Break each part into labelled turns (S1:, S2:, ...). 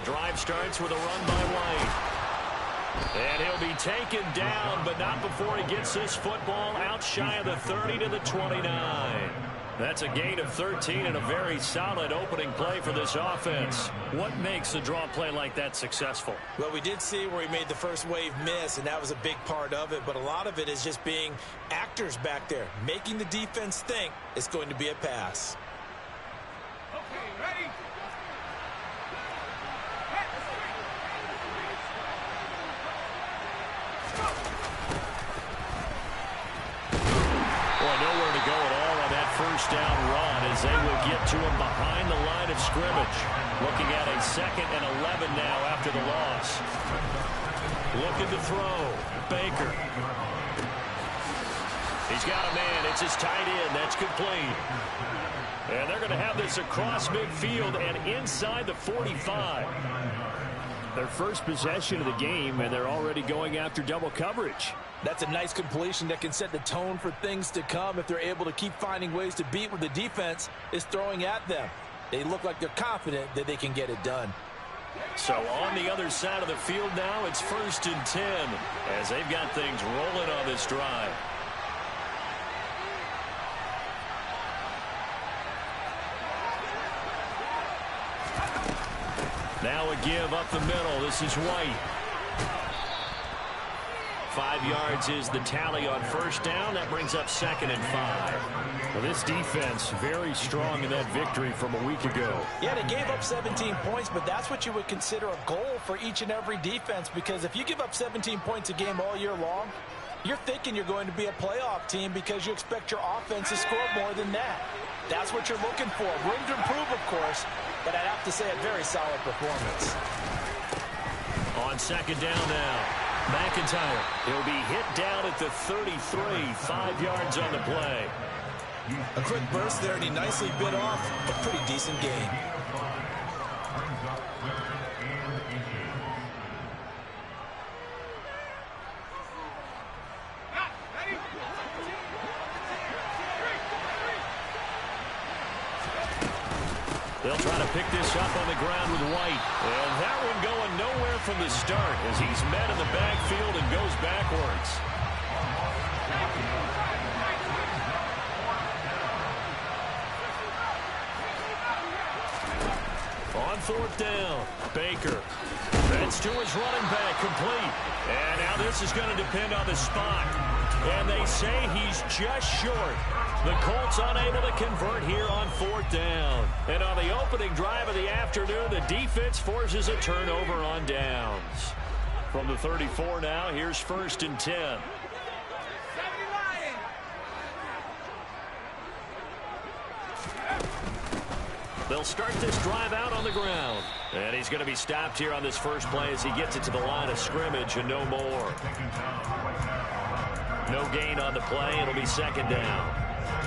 S1: drive starts with a run by White. And he'll be taken down, but not before he gets this football out shy of the 30 to the 29. That's a gain of 13 and a very solid opening play for this offense. What makes a draw play like that successful?
S2: Well, we did see where he made the first wave miss, and that was a big part of it. But a lot of it is just being actors back there, making the defense think it's going to be a pass.
S3: Okay, ready?
S1: Boy, nowhere to go at all on that first down run as they will get to him behind the line of scrimmage. Looking at a 2nd and 11 now after the loss. Looking to throw. Baker. He's got a man. It's his tight end. That's complete. And they're going to have this across midfield and inside the 45. Their first possession of the game, and they're already going after double coverage.
S2: That's a nice completion that can set the tone for things to come if they're able to keep finding ways to beat what the defense is throwing at them. They look like they're confident that they can get it done.
S1: So on the other side of the field now, it's 1st and 10 as they've got things rolling on this drive. Now a give up the middle. This is White. 5 yards is the tally on first down. That brings up 2nd and 5. Well, this defense very strong in that victory from a week ago.
S2: Yeah, they gave up 17 points, but that's what you would consider a goal for each and every defense, because if you give up 17 points a game all year long, you're thinking you're going to be a playoff team because you expect your offense to score more than that. That's what you're looking for. Room to improve, of course, but I'd have to say a very solid performance.
S1: On 2nd down now, McIntyre. He'll be hit down at the 33, 5 yards on the play.
S2: A quick burst there, and he nicely bit off a pretty decent gain.
S1: They'll try to pick this up on the ground with White. And that one going nowhere from the start as he's met in the backfield and goes backwards. On 4th down, Baker. That's to his running back, complete. And now this is going to depend on the spot. And they say he's just short. The Colts unable to convert here on 4th down. And on the opening drive of the afternoon, the defense forces a turnover on downs. From the 34 now, here's 1st and 10. They'll start this drive out on the ground. And he's going to be stopped here on this first play as he gets it to the line of scrimmage and no more. No gain on the play. It'll be 2nd down.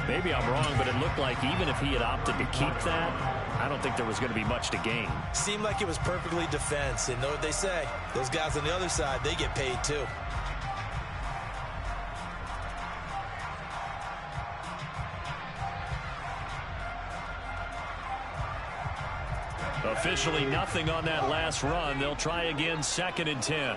S1: Maybe I'm wrong, but it looked like even if he had opted to keep that, I don't think there was going to be much to gain.
S2: Seemed like it was perfectly defense. And know what they say, those guys on the other side, they get paid too.
S1: Officially nothing on that last run. They'll try again, 2nd and 10.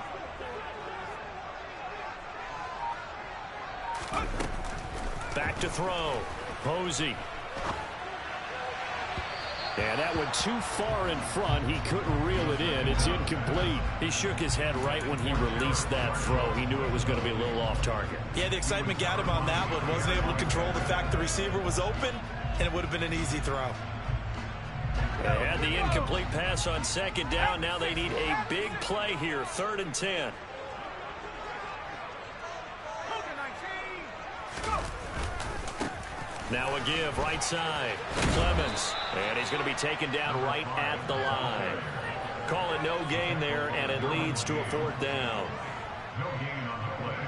S1: Back to throw. Posey. And that went too far in front. He couldn't reel it in. It's incomplete. He shook his head right when he released that throw. He knew it was going to be a little off target.
S2: Yeah, the excitement got him on that one. Wasn't able to control the fact the receiver was open, and it would have been an easy throw.
S1: They had the incomplete pass on 2nd down. Now they need a big play here. 3rd and 10. Now a give, right side. Clemens. And he's going to be taken down right at the line. Call it no gain there, and it leads to a 4th down.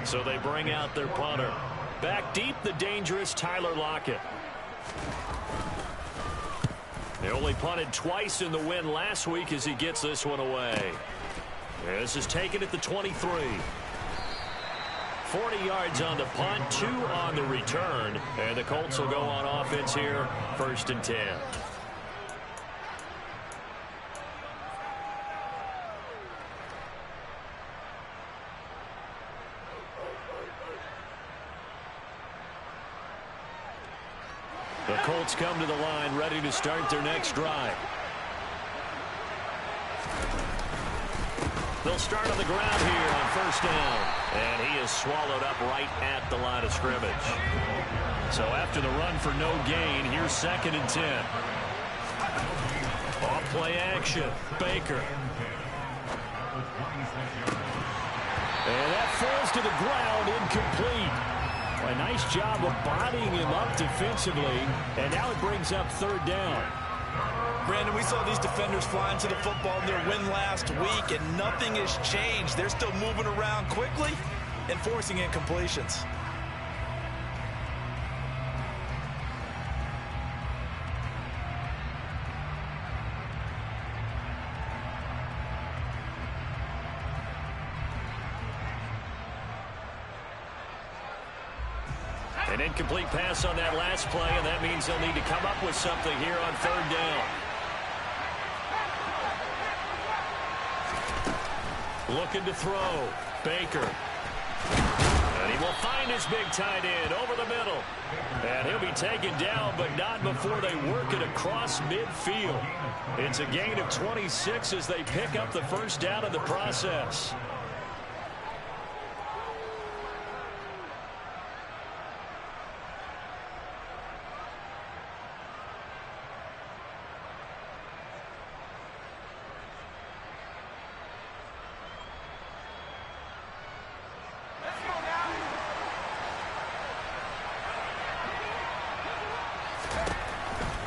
S1: So they bring out their punter. Back deep, the dangerous Tyler Lockett. They only punted twice in the win last week as he gets this one away. This is taken at the 23. 40 yards on the punt, 2 on the return. And the Colts will go on offense here, 1st and 10. The Colts come to the line, ready to start their next drive. They'll start on the ground here on first down. And he is swallowed up right at the line of scrimmage. So after the run for no gain, here's 2nd and 10. Off play action. Baker. And that falls to the ground, incomplete. A nice job of bodying him up defensively. And now it brings up 3rd down.
S2: Brandon, we saw these defenders flying to the football in their win last week, and nothing has changed. They're still moving around quickly and forcing incompletions.
S1: An incomplete pass on that last play, and that means they'll need to come up with something here on 3rd down. Looking to throw. Baker. And he will find his big tight end over the middle. And he'll be taken down, but not before they work it across midfield. It's a gain of 26 as they pick up the first down in the process.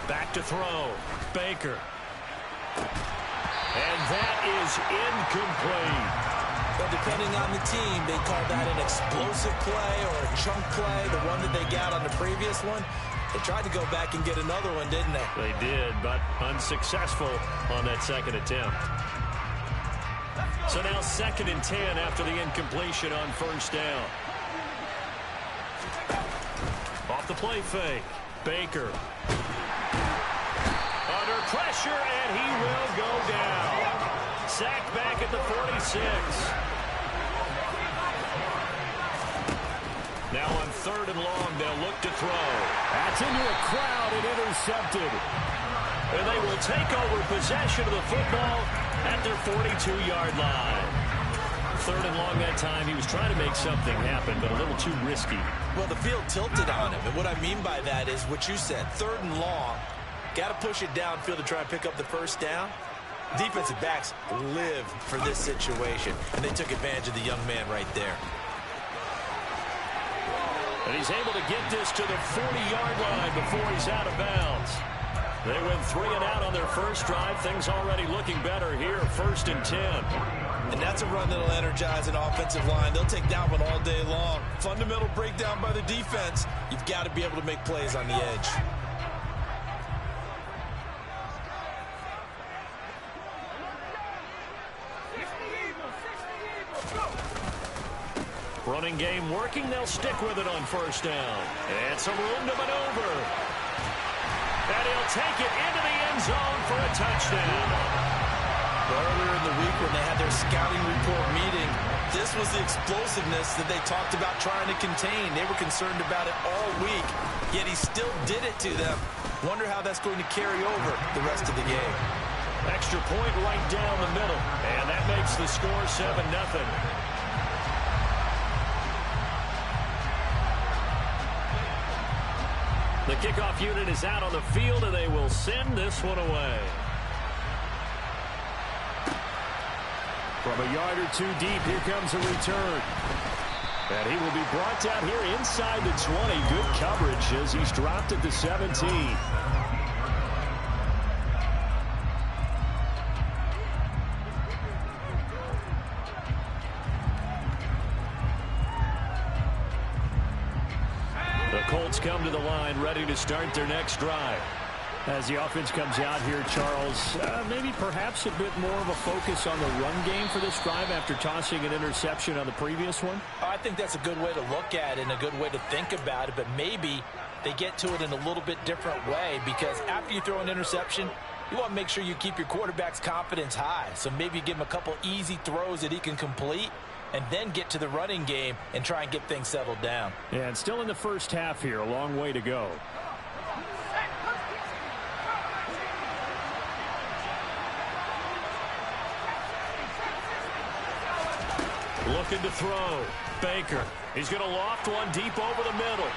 S1: Back to throw. Baker. And that is incomplete.
S2: But depending on the team, they call that an explosive play or a chunk play. The one that they got on the previous one, they tried to go back and get another one, didn't they?
S1: They did, but unsuccessful on that 2nd attempt. So now 2nd and 10 after the incompletion on first down. Off the play fake. Baker. Under pressure, and he will go down. Sacked back at the 46. Now on 3rd and long, they'll look to throw. That's into a crowd and intercepted. And they will take over possession of the football at their 42-yard line. 3rd and long that time. He was trying to make something happen, but a little too risky.
S2: Well, the field tilted on him, and what I mean by that is what you said. 3rd and long. Got to push it downfield to try and pick up the first down. Defensive backs live for this situation, and they took advantage of the young man right there.
S1: And he's able to get this to the 40-yard line before he's out of bounds. They went 3 and out on their first drive. Things already looking better here, 1st and 10.
S2: And that's a run that'll energize an offensive line. They'll take that one all day long. Fundamental breakdown by the defense. You've got to be able to make plays on the edge.
S1: Running game working. They'll stick with it on first down. And some room to maneuver. And he'll take it into the end zone for a touchdown.
S2: Earlier in the week when they had their scouting report meeting, this was the explosiveness that they talked about trying to contain. They were concerned about it all week, yet he still did it to them. Wonder how that's going to carry over the rest of the game.
S1: Extra point right down the middle. And that makes the score 7-0. The kickoff unit is out on the field, and they will send this one away. From a yard or two deep, here comes a return. And he will be brought down here inside the 20. Good coverage as he's dropped at the 17. The Colts come to the line, ready to start their next drive. As the offense comes out here, Charles, maybe perhaps a bit more of a focus on the run game for this drive after tossing an interception on the previous one?
S2: I think that's a good way to look at it and a good way to think about it, but maybe they get to it in a little bit different way, because after you throw an interception, you want to make sure you keep your quarterback's confidence high. So maybe give him a couple easy throws that he can complete, and then get to the running game and try and get things settled down.
S1: Yeah, and still in the first half here, a long way to go. Looking to throw. Baker. He's going to loft one deep over the middle.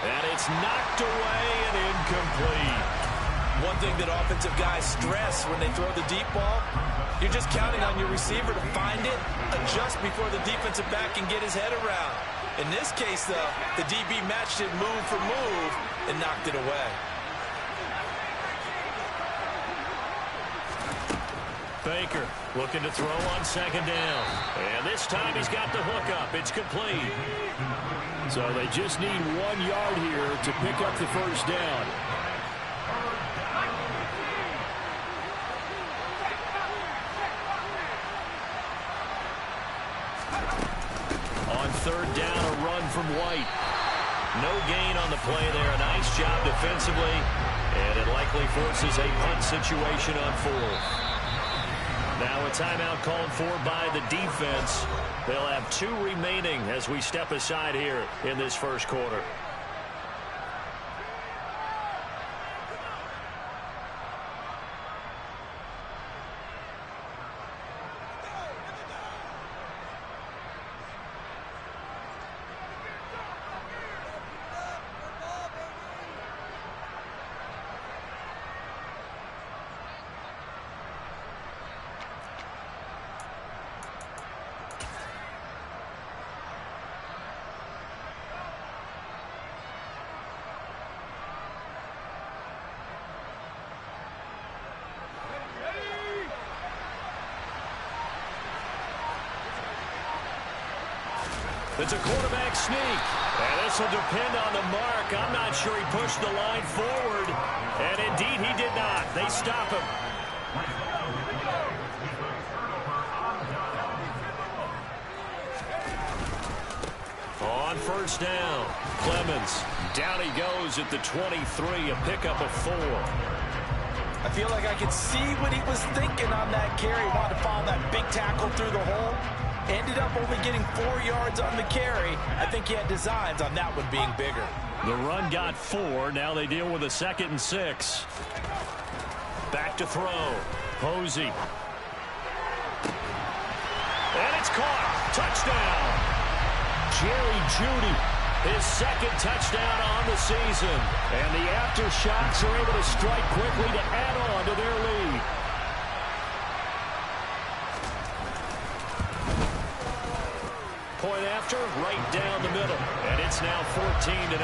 S1: And it's knocked away and incomplete.
S2: One thing that offensive guys stress when they throw the deep ball, you're just counting on your receiver to find it, adjust before the defensive back can get his head around. In this case, though, the DB matched it move for move and knocked it away.
S1: Baker looking to throw on second down. And this time he's got the hook up. It's complete. So they just need 1 yard here to pick up the first down. On third down, a run from White. No gain on the play there. A nice job defensively. And it likely forces a punt situation on fourth. Now a timeout called for by the defense. They'll have 2 remaining as we step aside here in this first quarter. It's a quarterback sneak. And this will depend on the mark. I'm not sure he pushed the line forward. And indeed he did not. They stop him. On first down, Clemens. Down he goes at the 23, a pickup of 4.
S2: I feel like I could see what he was thinking on that carry. He wanted to follow that big tackle through the hole. Ended up only getting 4 yards on the carry. I think he had designs on that one being bigger.
S1: The run got 4. Now they deal with a 2nd and 6. Back to throw. Posey. And it's caught. Touchdown. Jerry Jeudy, his 2nd touchdown on the season. And the aftershocks are able to strike quickly to add on to their lead. Point after, right down the middle. And it's now 14-0.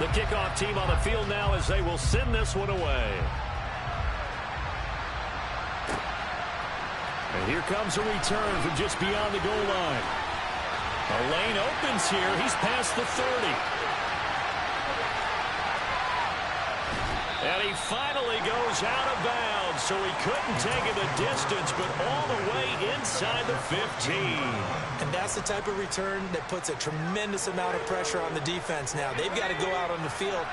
S1: The kickoff team on the field now as they will send this one away. And here comes a return from just beyond the goal line. A lane opens here. He's past the 30. And he finally goes out of bounds, so he couldn't take it the distance, but all the way inside the 15.
S2: And that's the type of return that puts a tremendous amount of pressure on the defense now. They've got to go out on the field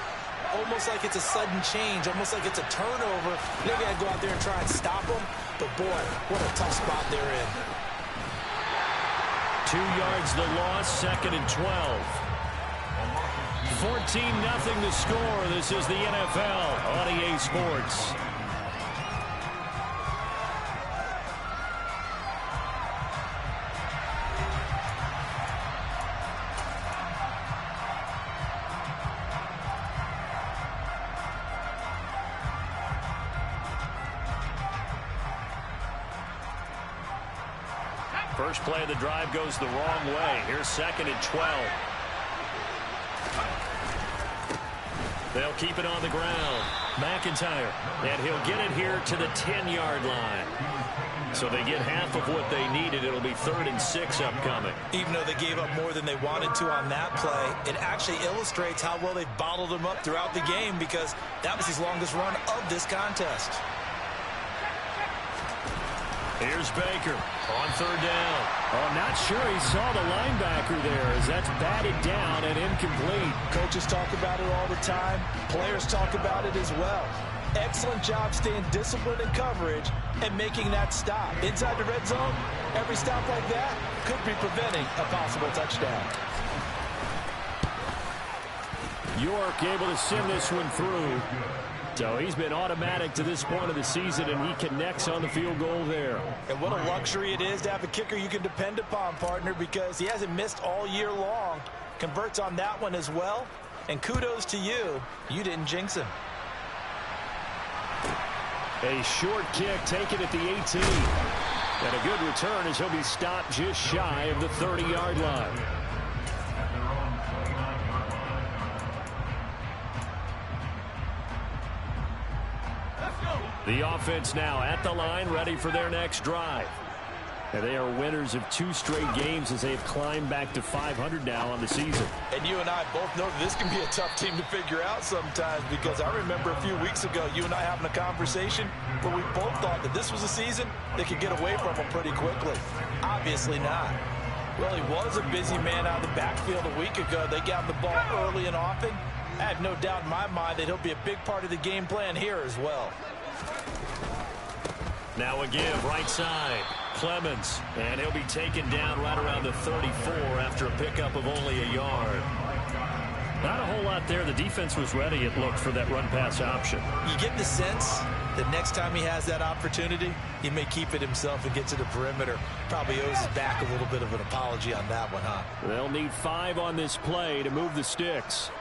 S2: almost like it's a sudden change, almost like it's a turnover. They've got to go out there and try and stop them. But, boy, what a tough spot they're in.
S1: 2 yards the loss, 2nd and 12. 14-0 the score. This is the NFL on EA Sports. First play of the drive goes the wrong way. Here's 2nd and 12. They'll keep it on the ground. McIntyre. And he'll get it here to the 10-yard line. So they get half of what they needed. It'll be 3rd and 6 upcoming.
S2: Even though they gave up more than they wanted to on that play, it actually illustrates how well they've bottled him up throughout the game because that was his longest run of this contest.
S1: Here's Baker on 3rd down.
S4: Oh, I'm not sure he saw the linebacker there as that's batted down and incomplete.
S2: Coaches talk about it all the time. Players talk about it as well. Excellent job staying disciplined in coverage and making that stop. Inside the red zone, every stop like that could be preventing a possible touchdown.
S4: York able to send this one through. So he's been automatic to this point of the season, and he connects on the field goal there.
S2: And what a luxury it is to have a kicker you can depend upon, partner, because he hasn't missed all year long. Converts on that one as well. And kudos to you. You didn't jinx him.
S4: A short kick taken at the 18. And a good return as he'll be stopped just shy of the 30-yard line. The offense now at the line, ready for their next drive. And they are winners of 2 straight games as they have climbed back to 500 now on the season.
S2: And you and I both know that this can be a tough team to figure out sometimes, because I remember a few weeks ago you and I having a conversation where we both thought that this was a season they could get away from them pretty quickly. Obviously not. Well, he was a busy man out of the backfield a week ago. They got the ball early and often. I have no doubt in my mind that he'll be a big part of the game plan here as well.
S1: Now a give, right side. Clemens, and he'll be taken down right around the 34 after a pickup of only a yard.
S4: Not a whole lot there. The defense was ready, it looked, for that run-pass option.
S2: You get the sense that next time he has that opportunity, he may keep it himself and get to the perimeter. Probably owes his back a little bit of an apology on that one, huh?
S4: They'll need 5 on this play to move the sticks.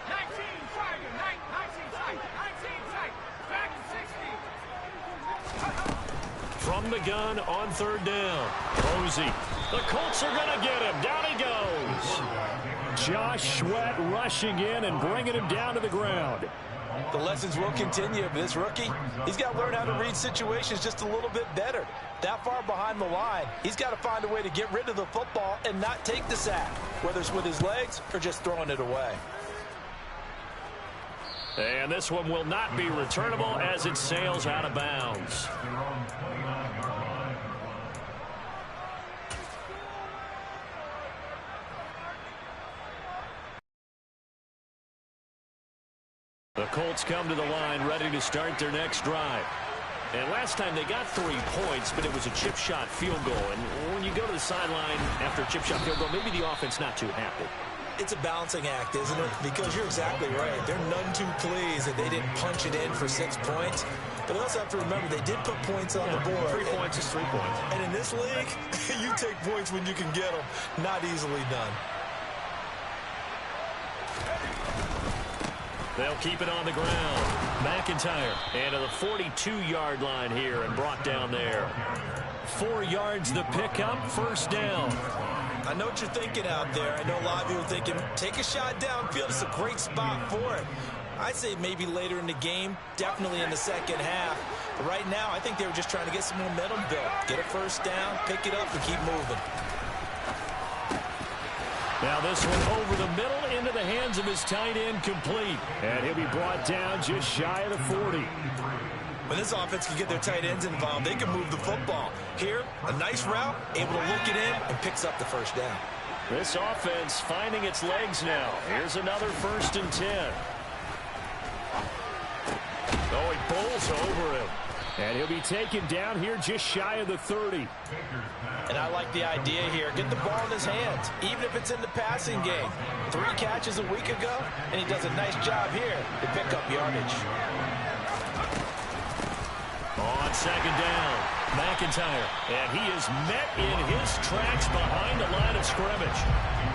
S3: 19 tight, 19 tight, back to 60.
S1: From the gun on 3rd down. Posey. The Colts are going to get him. Down he goes.
S4: Josh Sweat rushing in and bringing him down to the ground.
S2: The lessons will continue. This rookie, he's got to learn how to read situations just a little bit better. That far behind the line, he's got to find a way to get rid of the football and not take the sack, whether it's with his legs or just throwing it away.
S1: And this one will not be returnable as it sails out of bounds. The Colts come to the line ready to start their next drive. And last time they got 3 points, but it was a chip shot field goal. And when you go to the sideline after a chip shot field goal, maybe the offense not too happy.
S2: It's a balancing act, isn't it? Because you're exactly right. They're none too pleased that they didn't punch it in for 6 points. But they also have to remember they did put points on the board.
S1: 3 points is 3 points.
S2: And in this league, you take points when you can get them. Not easily done.
S1: They'll keep it on the ground. McIntyre and to the 42-yard line here and brought down there. 4 yards the pickup, 1st down.
S2: I know what you're thinking out there. I know a lot of you are thinking, take a shot downfield. It's a great spot for it. I'd say maybe later in the game, definitely in the second half. But right now, I think they were just trying to get some momentum built. Get a 1st down, pick it up, and keep moving.
S1: Now this one over the middle into the hands of his tight end, complete.
S4: And he'll be brought down just shy of the 40.
S2: When this offense can get their tight ends involved, they can move the football. Here, a nice route, able to look it in, and picks up the 1st down.
S1: This offense finding its legs now. Here's another 1st and 10. Oh, he bowls over him.
S4: And he'll be taken down here just shy of the 30.
S2: And I like the idea here. Get the ball in his hands, even if it's in the passing game. 3 catches a week ago, and he does a nice job here to pick up yardage.
S1: On 2nd down, McIntyre. And he is met in his tracks behind the line of scrimmage.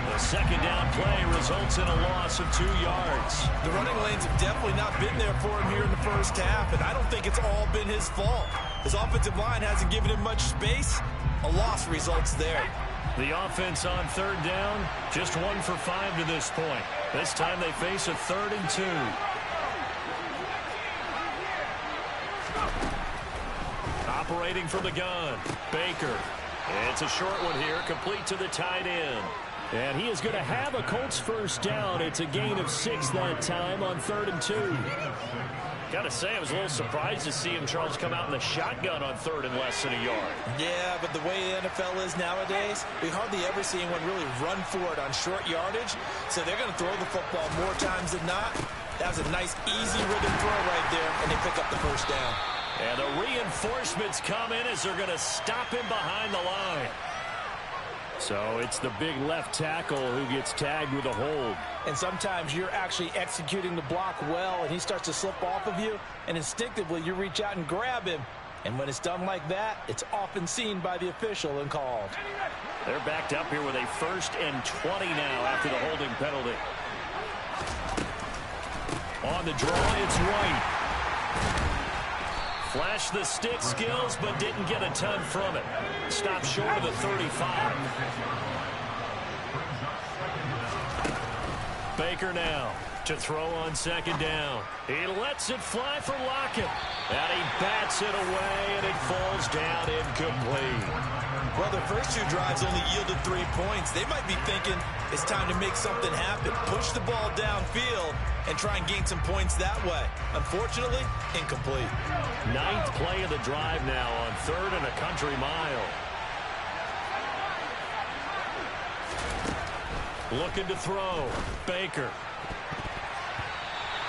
S1: The 2nd down play results in a loss of 2 yards.
S2: The running lanes have definitely not been there for him here in the 1st half, and I don't think it's all been his fault. His offensive line hasn't given him much space. A loss results there.
S1: The offense on 3rd down, just 1 for 5 to this point. This time they face a 3rd and 2. Operating from the gun, Baker. It's a short one here, complete to the tight end.
S4: And he is going to have a Colts 1st down. It's a gain of 6 that time on 3rd and 2.
S1: Gotta say, I was a little surprised to see him, Charles, come out in the shotgun on 3rd and less than a yard.
S2: Yeah, but the way the NFL is nowadays, we hardly ever see anyone really run for it on short yardage. So they're going to throw the football more times than not. That was a nice, easy rhythm throw right there, and they pick up the 1st down.
S1: And the reinforcements come in as they're going to stop him behind the line.
S4: So it's the big left tackle who gets tagged with a hold.
S2: And sometimes you're actually executing the block well, and he starts to slip off of you, and instinctively you reach out and grab him. And when it's done like that, it's often seen by the official and called.
S4: They're backed up here with a 1st and 20 now after the holding penalty. On the draw, it's White. Flashed the stick skills, but didn't get a ton from it. Stopped short of the 35. Baker now to throw on 2nd down. He lets it fly for Lockett. And he bats it away, and it falls down incomplete.
S2: Well, their first 2 drives only yielded 3 points. They might be thinking it's time to make something happen. Push the ball downfield and try and gain some points that way. Unfortunately, incomplete.
S4: 9th play of the drive now on 3rd and a country mile. Looking to throw. Baker.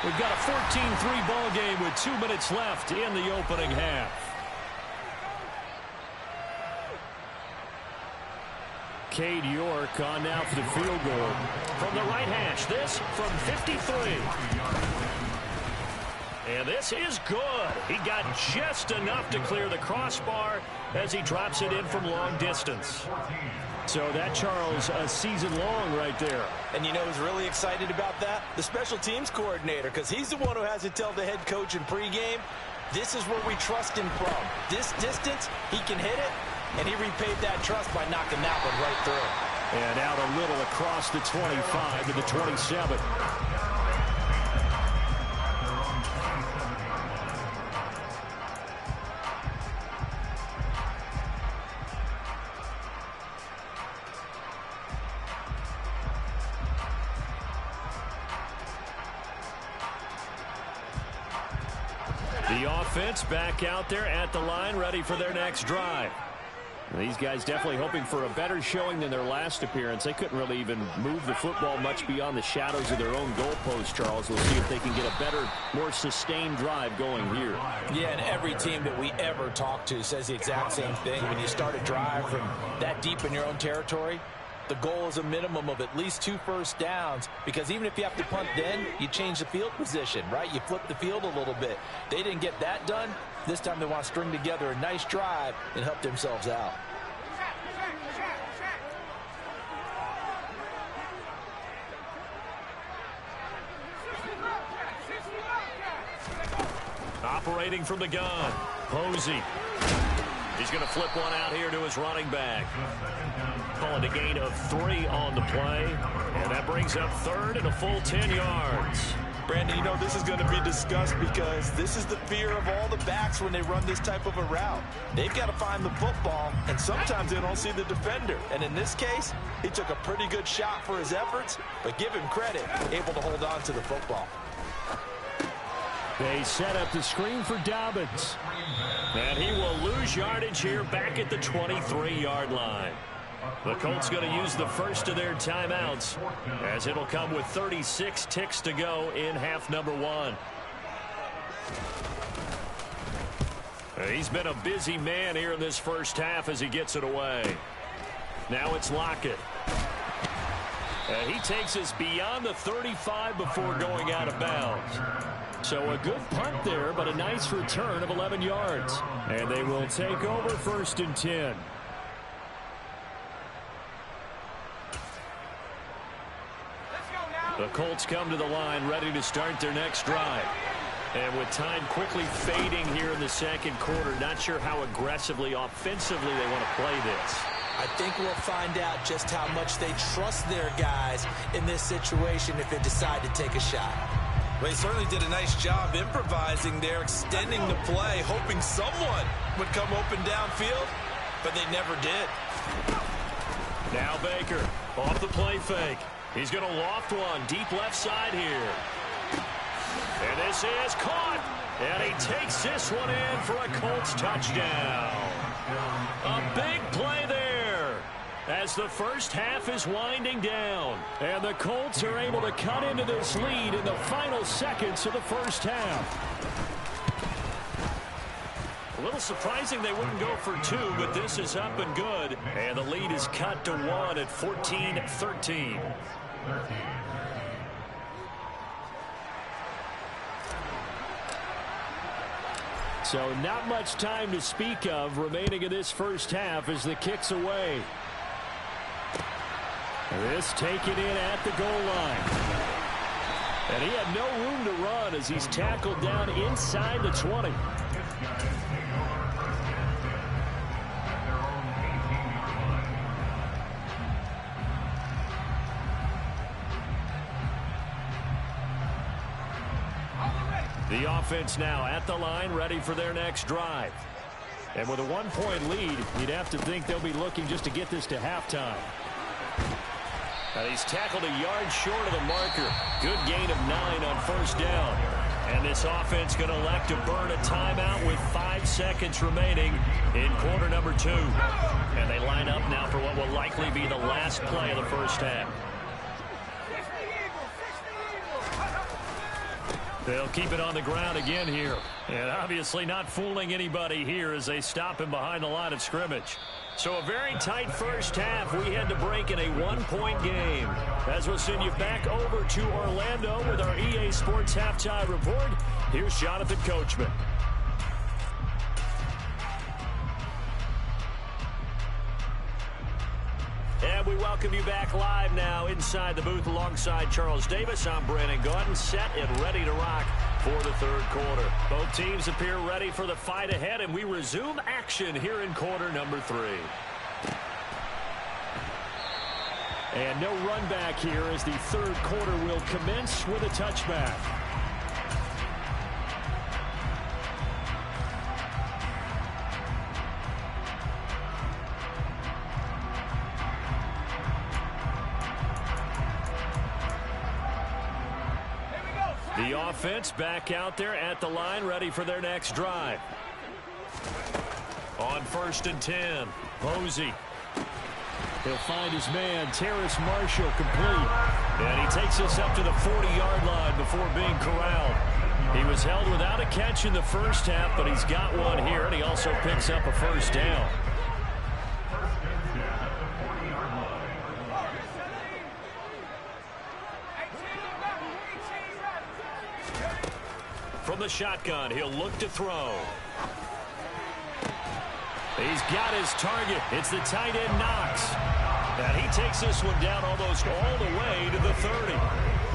S4: We've got a 14-3 ball game with 2 minutes left in the opening half. Cade York on now for the field goal. From the right hash, this from 53. And this is good. He got just enough to clear the crossbar as he drops it in from long distance. So that, Charles, a season long right there.
S2: And you know who's really excited about that? The special teams coordinator, because he's the one who has to tell the head coach in pregame, this is where we trust him from. This distance, he can hit it, and he repaid that trust by knocking that one right through.
S4: And out a little across the 25 to the 27. The offense back out there at the line, ready for their next drive. These guys definitely hoping for a better showing than their last appearance. They couldn't really even move the football much beyond the shadows of their own goalpost, Charles. We'll see if they can get a better, more sustained drive going here.
S2: Yeah, and every team that we ever talk to says the exact same thing. When you start a drive from that deep in your own territory, the goal is a minimum of at least 2 first downs, because even if you have to punt then, you change the field position, right? You flip the field a little bit. They didn't get that done. This time they want to string together a nice drive and help themselves out.
S1: Operating from the gun, Posey. He's going to flip one out here to his running back. Calling a gain of 3 on the play. And that brings up 3rd and a full 10 yards.
S2: Brandon, you know this is going to be discussed because this is the fear of all the backs when they run this type of a route. They've got to find the football, and sometimes they don't see the defender. And in this case, he took a pretty good shot for his efforts, but give him credit, able to hold on to the football.
S4: They set up the screen for Dobbins.
S1: And he will lose yardage here back at the 23-yard line. The Colts going to use the first of their timeouts, as it'll come with 36 ticks to go in half number 1. He's been a busy man here in this first half as he gets it away. Now it's Lockett. He takes us beyond the 35 before going out of bounds. So a good punt there, but a nice return of 11 yards. And they will take over 1st and 10. The Colts come to the line, ready to start their next drive. And with time quickly fading here in the second quarter, not sure how aggressively, offensively they want to play this.
S2: I think we'll find out just how much they trust their guys in this situation if they decide to take a shot. Well, they certainly did a nice job improvising there, extending the play, hoping someone would come open downfield, but they never did.
S1: Now Baker off the play fake. He's going to loft one deep left side here. And this is caught. And he takes this one in for a Colts touchdown. A big play there as the first half is winding down. And the Colts are able to cut into this lead in the final seconds of the first half. A little surprising they wouldn't go for two, but this is up and good. And the lead is cut to 1 at 14-13.
S4: So not much time to speak of remaining in this first half as the kick's away. This taken in at the goal line. And he had no room to run as he's tackled down inside the 20. The offense now at the line, ready for their next drive. And with a 1-point lead, you'd have to think they'll be looking just to get this to halftime. And he's tackled a yard short of the marker. Good gain of 9 on first down. And this offense going to elect to burn a timeout with 5 seconds remaining in quarter number 2. And they line up now for what will likely be the last play of the first half. They'll keep it on the ground again here. And obviously not fooling anybody here as they stop him behind the line of scrimmage. So a very tight first half. We had to break in a 1-point game. As we'll send you back over to Orlando with our EA Sports Halftime Report, here's Jonathan Coachman. And we welcome you back live now inside the booth alongside Charles Davis. I'm Brandon Gaudin, set and ready to rock for the third quarter. Both teams appear ready for the fight ahead, and we resume action here in quarter number 3. And no run back here as the third quarter will commence with a touchback. The offense back out there at the line, ready for their next drive. On 1st and 10, Posey. He'll find his man, Terrace Marshall, complete. And he takes us up to the 40-yard line before being corralled. He was held without a catch in the first half, but he's got one here, and he also picks up a first down. From the shotgun, he'll look to throw. He's got his target. It's the tight end, Knox. And he takes this one down almost all the way to the 30.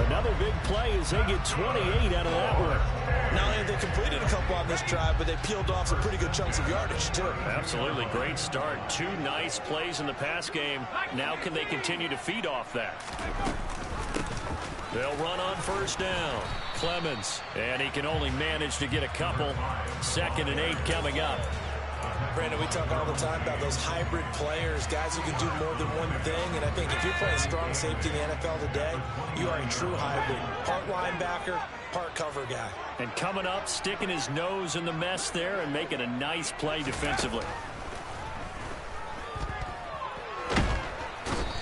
S4: Another big play as they get 28 out of that one.
S2: Not only have they completed a couple on this drive, but they peeled off some pretty good chunks of yardage, too.
S1: Absolutely great start. 2 nice plays in the pass game. Now can they continue to feed off that? They'll run on first down. Clemens, and he can only manage to get a couple. 2nd and 8 coming up.
S2: Brandon, we talk all the time about those hybrid players, guys who can do more than one thing. And I think if you're playing strong safety in the NFL today, you are a true hybrid. Part linebacker, part cover guy.
S1: And coming up, sticking his nose in the mess there and making a nice play defensively.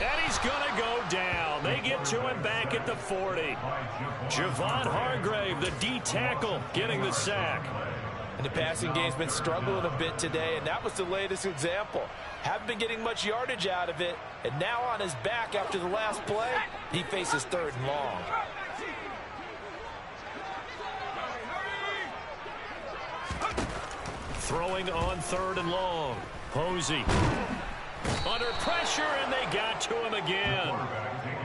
S1: And he's going to go down. They get to him back at the 40. Javon Hargrave, the D tackle, getting the sack.
S2: And the passing game's been struggling a bit today, and that was the latest example. Haven't been getting much yardage out of it, and now on his back after the last play, he faces 3rd and long.
S1: Throwing on 3rd and long. Posey. Under pressure, and they got to him again.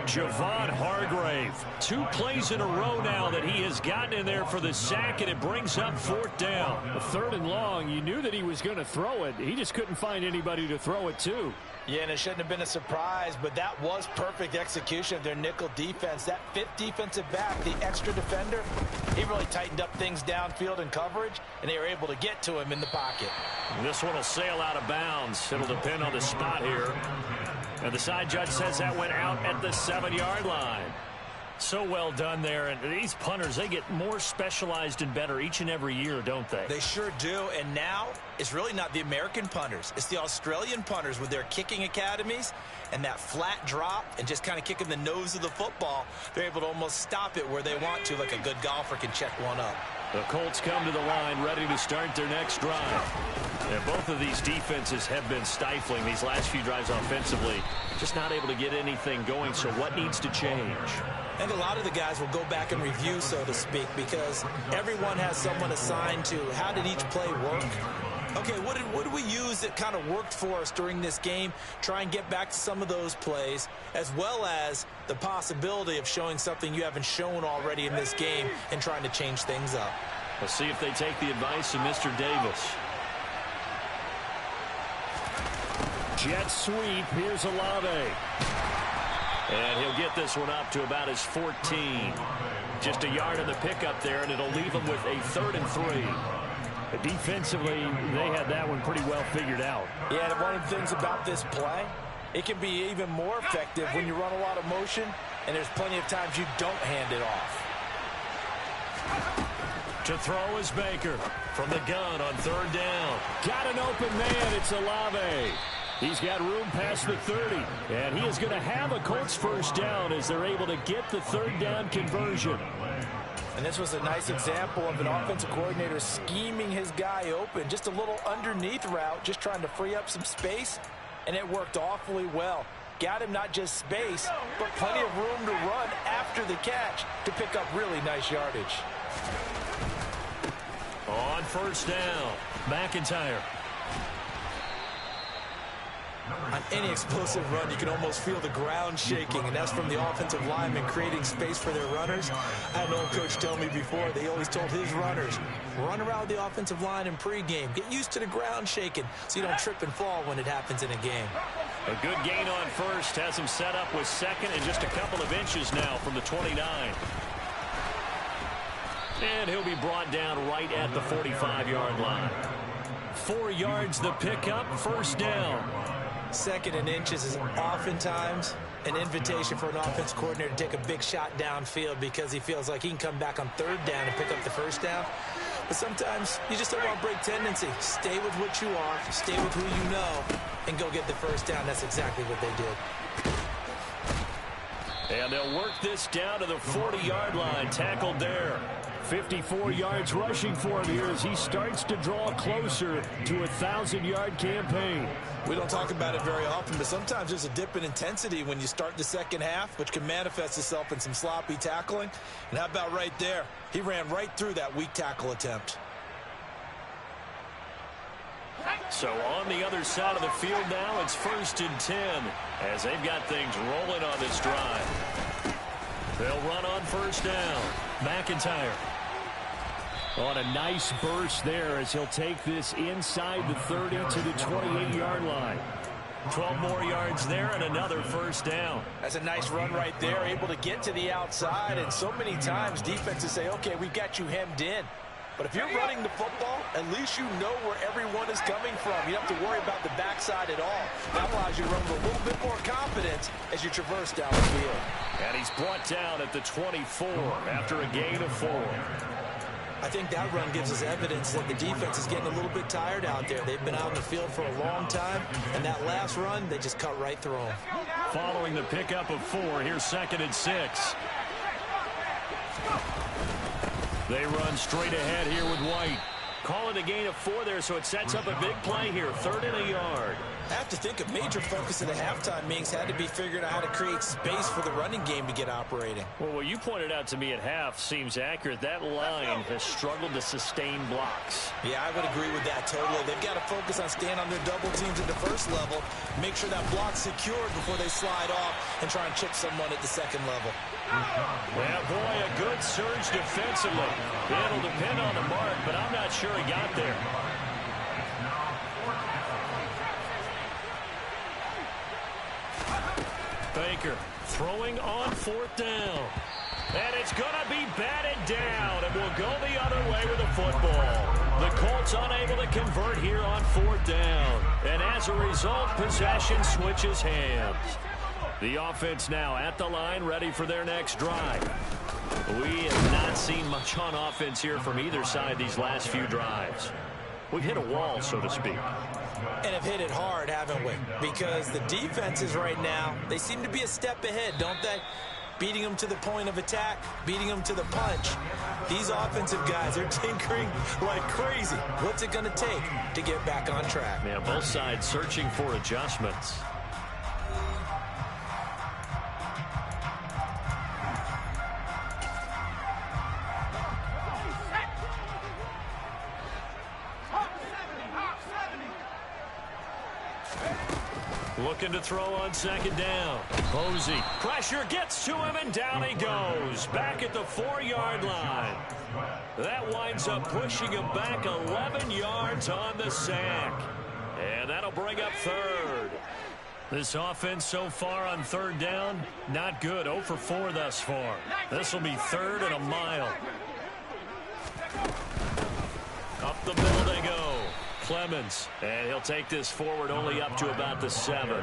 S1: Javon Hargrave. 2 plays in a row now that he has gotten in there for the sack, and it brings up 4th down.
S4: A 3rd and long, you knew that he was going to throw it. He just couldn't find anybody to throw it to.
S2: Yeah, and it shouldn't have been a surprise, but that was perfect execution of their nickel defense. That 5th defensive back, the extra defender, he really tightened up things downfield in coverage, and they were able to get to him in the pocket.
S1: This one will sail out of bounds. It'll depend on the spot here. And the side judge says that went out at the 7-yard line. So well done there. And these punters, they get more specialized and better each and every year, don't they?
S2: They sure do. And now it's really not the American punters. It's the Australian punters with their kicking academies and that flat drop and just kind of kicking the nose of the football. They're able to almost stop it where they want to, like a good golfer can check one up.
S1: The Colts come to the line ready to start their next drive. And both of these defenses have been stifling these last few drives offensively. Just not able to get anything going, so what needs to change?
S2: I think a lot of the guys will go back and review, so to speak, because everyone has someone assigned to how did each play work. Okay, what did we use that kind of worked for us during this game? Try and get back to some of those plays, as well as the possibility of showing something you haven't shown already in this game and trying to change things up.
S1: Let's see if they take the advice of Mr. Davis.
S4: Jet sweep. Here's Olave.
S1: And he'll get this one up to about his 14. Just a yard in the pickup there, and it'll leave him with a 3rd and 3.
S4: Defensively, they had that one pretty well figured out.
S2: Yeah, and one of the things about this play, it can be even more effective when you run a lot of motion, and there's plenty of times you don't hand it off.
S1: To throw is Baker from the gun on 3rd down.
S4: Got an open man. It's Olave. He's got room past the 30, and he is going to have a Colts first down as they're able to get the 3rd down conversion.
S2: And this was a nice example of an offensive coordinator scheming his guy open. Just a little underneath route, just trying to free up some space, and it worked awfully well. Got him not just space, but plenty of room to run after the catch to pick up really nice yardage.
S1: On 1st down, McIntyre.
S2: On any explosive run, you can almost feel the ground shaking, and that's from the offensive linemen creating space for their runners. I had an old coach tell me before, they always told his runners, run around the offensive line in pregame. Get used to the ground shaking so you don't trip and fall when it happens in a game.
S1: A good gain on 1st has him set up with 2nd and just a couple of inches now from the 29. And he'll be brought down right at the 45-yard line. 4 yards the pickup, 1st down.
S2: 2nd and inches is oftentimes an invitation for an offense coordinator to take a big shot downfield because he feels like he can come back on 3rd down and pick up the 1st down. But sometimes you just don't want to break tendency. Stay with what you are, stay with who you know, and go get the 1st down. That's exactly what they did.
S1: And they'll work this down to the 40-yard line, tackled there.
S4: 54 yards rushing for him here as he starts to draw closer to a 1,000-yard campaign.
S2: We don't talk about it very often, but sometimes there's a dip in intensity when you start the second half, which can manifest itself in some sloppy tackling. And how about right there? He ran right through that weak tackle attempt.
S1: So on the other side of the field now, it's 1st and 10 as they've got things rolling on this drive. They'll run on 1st down. McIntyre.
S4: On a nice burst there as he'll take this inside the 30 to the 28-yard line.
S1: 12 more yards there and another 1st down.
S2: That's a nice run right there, able to get to the outside. And so many times defenses say, okay, we've got you hemmed in. But if you're running the football, at least you know where everyone is coming from. You don't have to worry about the backside at all. That allows you to run with a little bit more confidence as you traverse down the field.
S1: And he's brought down at the 24 after a gain of 4.
S2: I think that run gives us evidence that the defense is getting a little bit tired out there. They've been out in the field for a long time, and that last run, they just cut right through them.
S1: Following the pickup of 4, here's 2nd and 6. They run straight ahead here with White. Call it a gain of 4 there, so it sets up a big play here, 3rd and a yard.
S2: I have to think a major focus of the halftime meetings had to be figuring out how to create space for the running game to get operating.
S1: Well, what you pointed out to me at half seems accurate. That line has struggled to sustain blocks.
S2: Yeah, I would agree with that totally. They've got to focus on staying on their double teams at the 1st level, make sure that block's secured before they slide off and try and chip someone at the 2nd level.
S1: Yeah, boy, a good surge defensively. It'll depend on the mark, but I'm not sure he got there. Baker throwing on 4th down. And it's going to be batted down, and we'll go the other way with the football. The Colts unable to convert here on 4th down. And as a result, possession switches hands. The offense now at the line, ready for their next drive. We have not seen much on offense here from either side these last few drives. We've hit a wall, so to speak.
S2: And have hit it hard, haven't we? Because the defenses right now, they seem to be a step ahead, don't they? Beating them to the point of attack, beating them to the punch. These offensive guys, they're tinkering like crazy. What's it going to take to get back on track?
S1: Yeah, both sides searching for adjustments. Looking to throw on second down. Posey. Pressure gets to him, and down he goes. Back at the 4-yard line. That winds up pushing him back 11 yards on the sack. And that'll bring up third. This offense so far on third down, not good. 0 for 4 thus far. This will be third and a mile. Up the middle they go. Clemens, and he'll take this forward only up to about the 7.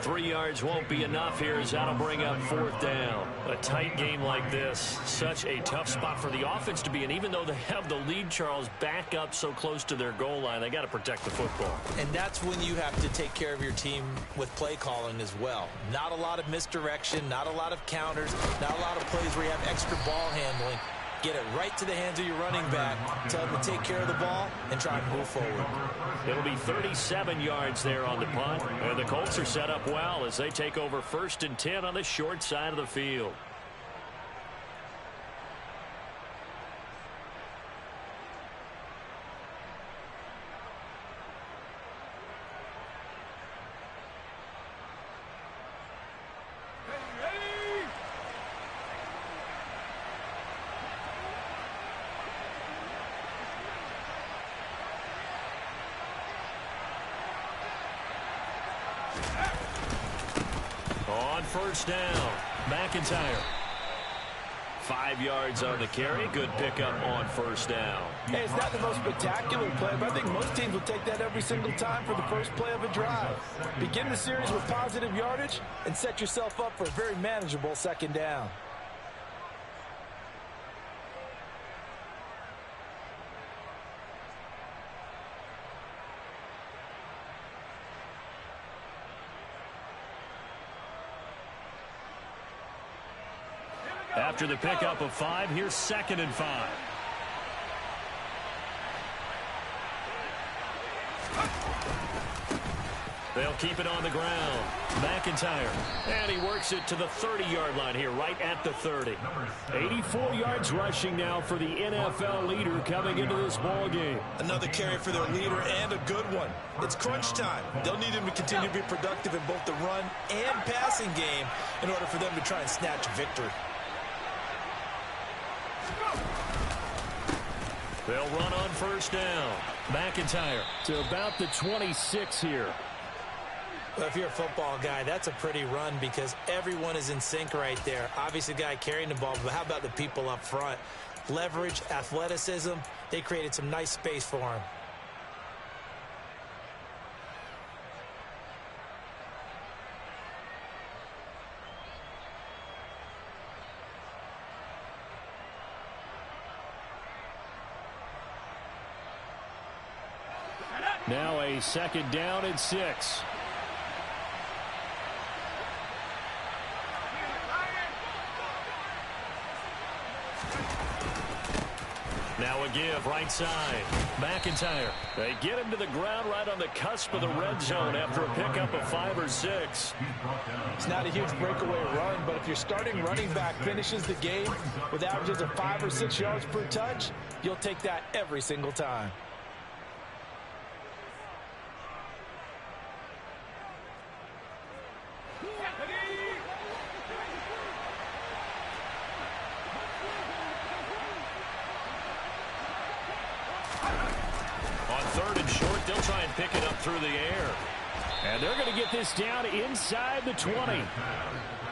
S1: 3 yards won't be enough here as that'll bring up fourth down. A tight game like this, such a tough spot for the offense to be in. Even though they have the lead, Charles, back up so close to their goal line, they got to protect the football.
S2: And that's when you have to take care of your team with play calling as well. Not a lot of misdirection, not a lot of counters, not a lot of plays where you have extra ball handling. Get it right to the hands of your running back. Tell him to take care of the ball and try and move forward.
S4: It'll be 37 yards there on the punt. And the Colts are set up well as they take over 1st and 10 on the short side of the field. On first down, McIntyre. 5 yards on the carry. Good pickup on first down.
S2: Hey, it's not the most spectacular play, but I think most teams will take that every single time for the first play of a drive. Begin the series with positive yardage and set yourself up for a very manageable second down.
S1: After the pickup of 5, here's 2nd and 5. They'll keep it on the ground. McIntyre. And he works it to the 30-yard line here, right at the 30. 84 yards rushing now for the NFL leader coming into this ball game.
S2: Another carry for their leader and a good one. It's crunch time. They'll need him to continue to be productive in both the run and passing game in order for them to try and snatch a victory.
S1: They'll run on first down. McIntyre to about the 26 here.
S2: Well, if you're a football guy, that's a pretty run because everyone is in sync right there. Obviously, the guy carrying the ball, but how about the people up front? Leverage, athleticism, they created some nice space for him.
S1: Now a 2nd down and 6. Now a give right side. McIntyre. They get him to the ground right on the cusp of the red zone after a pickup of 5 or 6.
S2: It's not a huge breakaway run, but if your starting running back finishes the game with averages of 5 or 6 yards per touch, you'll take that every single time.
S1: They'll try and pick it up through the air.
S4: And they're going to get this down inside the 20.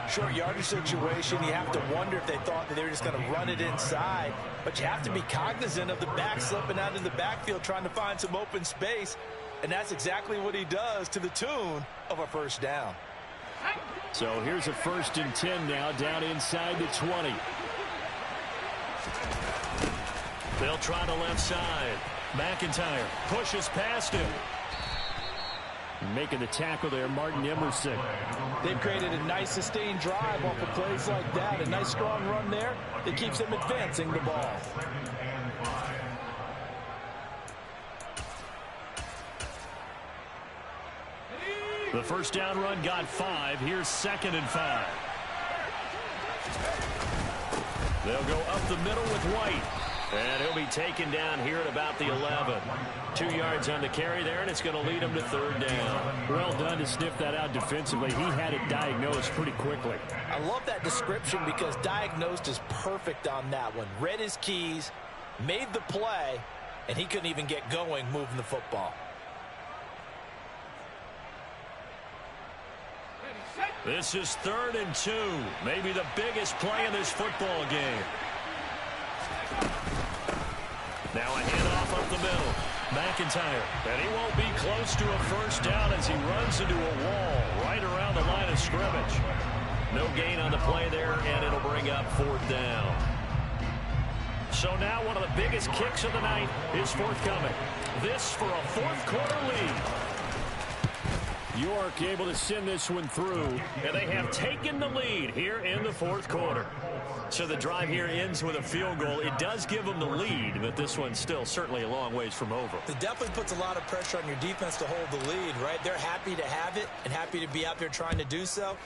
S2: Short yardage situation, you have to wonder if they thought that they were just going to run it inside. But you have to be cognizant of the back slipping out in the backfield trying to find some open space. And that's exactly what he does to the tune of a first down.
S4: So here's a 1st and 10 now down inside the 20.
S1: They'll try the left side. McIntyre pushes past him.
S4: Making the tackle there, Martin Emerson.
S2: They've created a nice sustained drive off of plays like that. A nice strong run there that keeps them advancing the ball.
S1: The first down run got 5. Here's 2nd and 5. They'll go up the middle with White. And he'll be taken down here at about the 11. 2 yards on the carry there, and it's going to lead him to 3rd down.
S4: Well done to sniff that out defensively. He had it diagnosed pretty quickly.
S2: I love that description because diagnosed is perfect on that one. Read his keys, made the play, and he couldn't even get going moving the football.
S1: This is 3rd and 2. Maybe the biggest play in this football game. Now a handoff up the middle. McIntyre. And he won't be close to a first down as he runs into a wall right around the line of scrimmage. No gain on the play there, and it'll bring up 4th down. So now one of the biggest kicks of the night is forthcoming. This for a 4th quarter lead.
S4: York able to send this one through.
S1: And they have taken the lead here in the 4th quarter. So the drive here ends with a field goal. It does give them the lead, but this one's still certainly a long ways from over.
S2: It definitely puts a lot of pressure on your defense to hold the lead, right? They're happy to have it and happy to be out there trying to do so.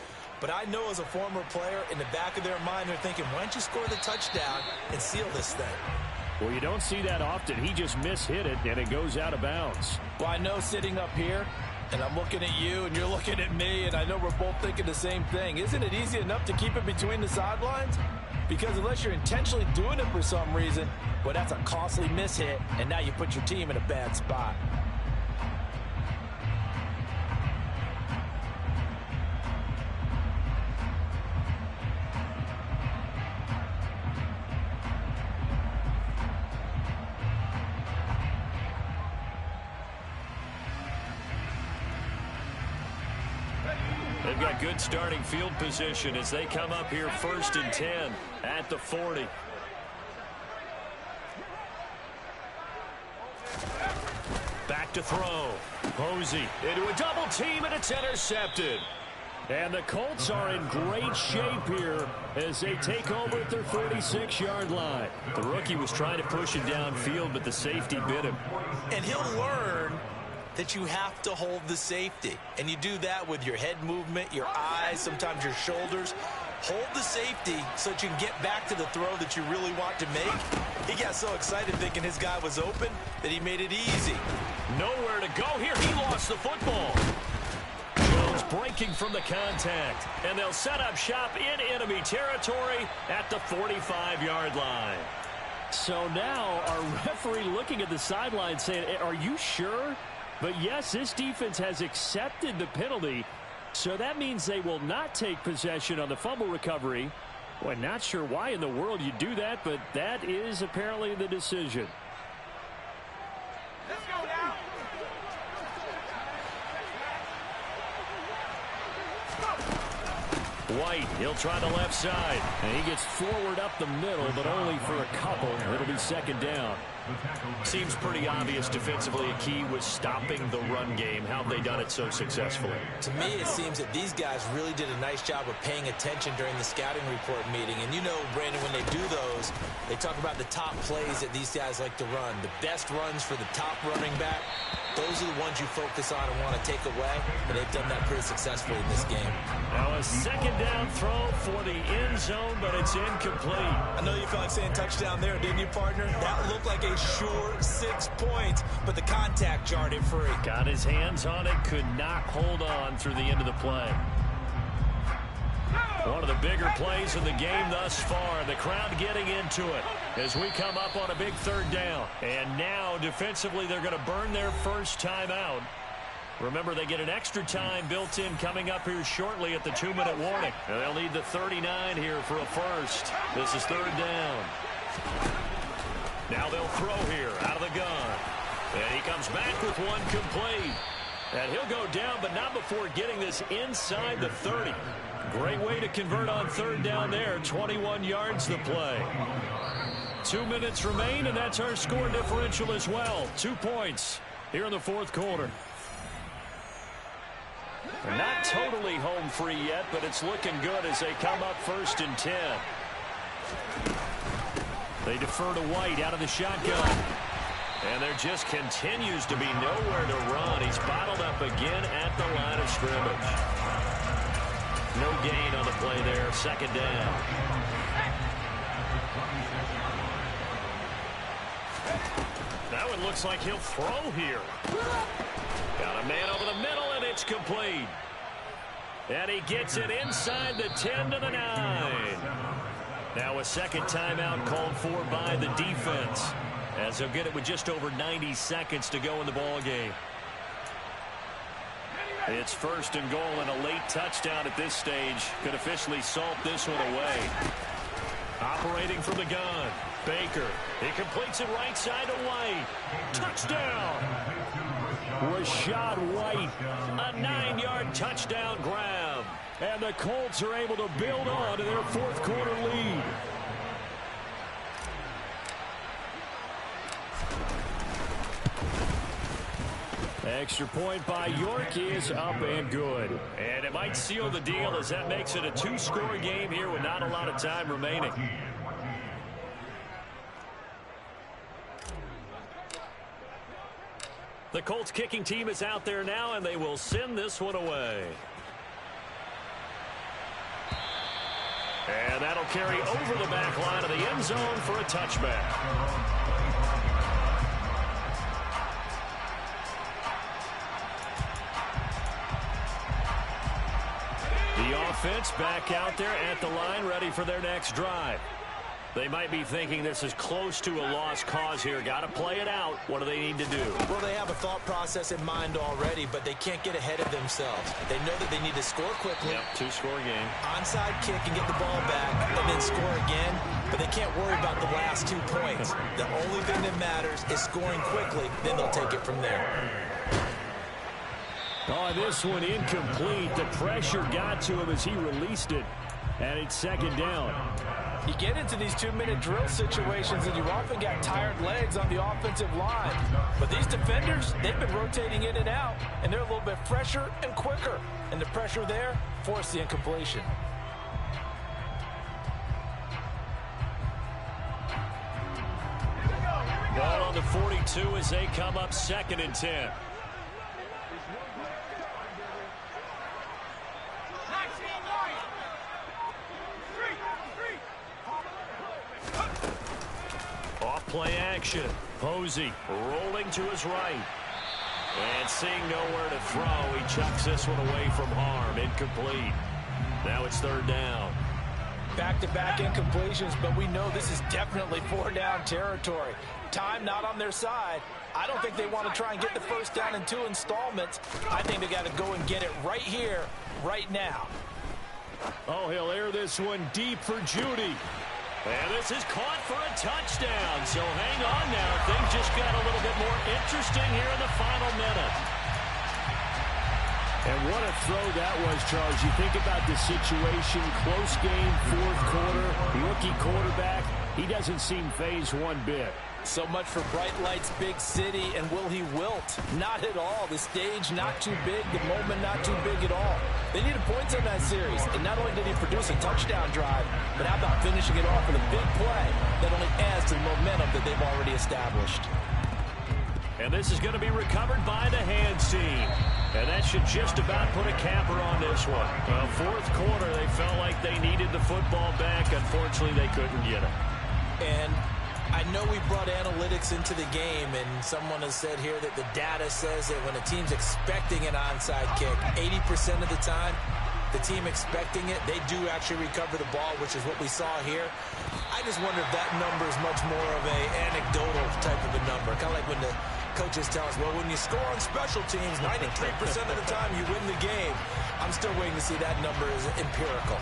S2: But I know as a former player, in the back of their mind, they're thinking, why don't you score the touchdown and seal this thing?
S4: Well, you don't see that often. He just mishit it, and it goes out of bounds.
S2: Well, I know sitting up here, and I'm looking at you, and you're looking at me, and I know we're both thinking the same thing. Isn't it easy enough to keep it between the sidelines? Because unless you're intentionally doing it for some reason, well, that's a costly mishit, and now you put your team in a bad spot.
S1: They've got good starting field position as they come up here 1st and 10 at the 40. Back to throw. Posey into a double team, and it's intercepted.
S4: And the Colts are in great shape here as they take over at their 46-yard line.
S1: The rookie was trying to push it downfield, but the safety bit him.
S2: And he'll learn that you have to hold the safety. And you do that with your head movement, your eyes, sometimes your shoulders. Hold the safety so that you can get back to the throw that you really want to make. He got so excited thinking his guy was open that he made it easy.
S1: Nowhere to go here. He lost the football. Jones breaking from the contact. And they'll set up shop in enemy territory at the 45-yard line.
S4: So now our referee looking at the sideline saying, are you sure? But yes, this defense has accepted the penalty, so that means they will not take possession on the fumble recovery. Well, not sure why in the world you do that, but that is apparently the decision.
S3: Let's go now.
S1: White, he'll try the left side.
S4: And he gets forward up the middle, but only for a couple. It'll be 2nd down.
S1: Seems pretty obvious defensively. A key was stopping the run game. How have they done it so successfully?
S2: To me, it seems that these guys really did a nice job of paying attention during the scouting report meeting. And you know, Brandon, when they do those, they talk about the top plays that these guys like to run. The best runs for the top running back, those are the ones you focus on and want to take away. And they've done that pretty successfully in this game.
S1: Now a 2nd down throw for the end zone, but it's incomplete.
S2: I know you felt like saying touchdown there, didn't you, partner? That looked like a sure 6 points, but the contact jarred it free.
S1: Got his hands on it, could not hold on through the end of the play. One of the bigger plays in the game thus far. The crowd getting into it as we come up on a big 3rd down. And now defensively they're going to burn their first timeout. Remember, they get an extra time built in coming up here shortly at the 2-minute warning. And they'll need the 39 here for a first. This is 3rd down. Now they'll throw here out of the gun. And he comes back with one complete. And he'll go down, but not before getting this inside the 30. Great way to convert on 3rd down there. 21 yards to play. 2 minutes remain, and that's our score differential as well. 2 points here in the 4th quarter. They're not totally home free yet, but it's looking good as they come up 1st and 10. They defer to White out of the shotgun. And there just continues to be nowhere to run. He's bottled up again at the line of scrimmage. No gain on the play there. 2nd down. That one looks like he'll throw here. Got a man over the middle, and it's complete. And he gets it inside the 10 to the 9. Now a second timeout called for by the defense, as they'll get it with just over 90 seconds to go in the ball game. It's 1st and goal, and a late touchdown at this stage could officially salt this one away. Operating from the gun, Baker. He completes it right side to White. Touchdown! Rashad White, a 9-yard touchdown grab. And the Colts are able to build on to their 4th quarter lead. Extra point by York is up and good. And it might seal the deal, as that makes it a 2-score game here with not a lot of time remaining. The Colts kicking team is out there now, and they will send this one away. And that'll carry over the back line of the end zone for a touchback. The offense back out there at the line, ready for their next drive. They might be thinking this is close to a lost cause here. Got to play it out. What do they need to do?
S2: Well, they have a thought process in mind already, but they can't get ahead of themselves. They know that they need to score quickly.
S1: Yep, 2-score game.
S2: Onside kick and get the ball back and then score again, but they can't worry about the last 2 points. The only thing that matters is scoring quickly. Then they'll take it from there.
S4: Oh, this one incomplete. The pressure got to him as he released it, and it's 2nd down.
S2: You get into these 2-minute drill situations, and you've often got tired legs on the offensive line. But these defenders, they've been rotating in and out, and they're a little bit fresher and quicker. And the pressure there forced the incompletion.
S1: Ball on the 42 as they come up 2nd and 10. Play action. Posey rolling to his right. And seeing nowhere to throw, he chucks this one away from harm. Incomplete. Now it's 3rd down.
S2: Back-to-back incompletions, but we know this is definitely 4-down territory. Time not on their side. I don't think they want to try and get the 1st down in 2 installments. I think they got to go and get it right here, right now.
S4: Oh, he'll air this one deep for Judy.
S1: And this is caught for a touchdown. So hang on now. Things just got a little bit more interesting here in the final minute.
S4: And what a throw that was, Charles. You think about the situation, close game, 4th quarter, rookie quarterback. He doesn't seem fazed one bit.
S2: So much for bright lights, big city, and will he wilt? Not at all. The stage not too big, the moment not too big at all. They needed points in that series, and not only did he produce a touchdown drive, but how about finishing it off with a big play that only adds to the momentum that they've already established.
S1: And this is going to be recovered by the hands team. And that should just about put a capper on this one. 4th quarter, they felt like they needed the football back. Unfortunately, they couldn't get it.
S2: And I know we brought analytics into the game, and someone has said here that the data says that when a team's expecting an onside kick, 80% of the time, the team expecting it, they do actually recover the ball, which is what we saw here. I just wonder if that number is much more of a anecdotal type of a number. Kind of like when the coaches tell us, well, when you score on special teams, 93% of the time you win the game. I'm still waiting to see that number is empirical.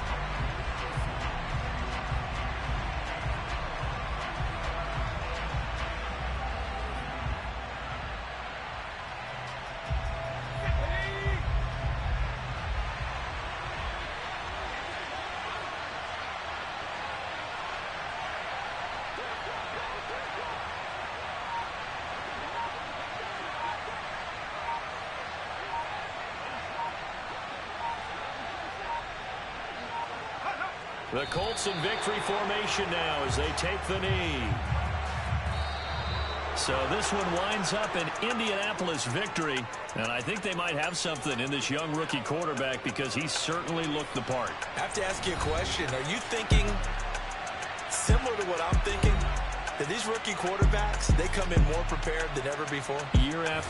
S1: The Colts in victory formation now as they take the knee. So this one winds up an Indianapolis victory, and I think they might have something in this young rookie quarterback because he certainly looked the part.
S2: I have to ask you a question. Are you thinking similar to what I'm thinking? That these rookie quarterbacks, they come in more prepared than ever before?
S1: Year after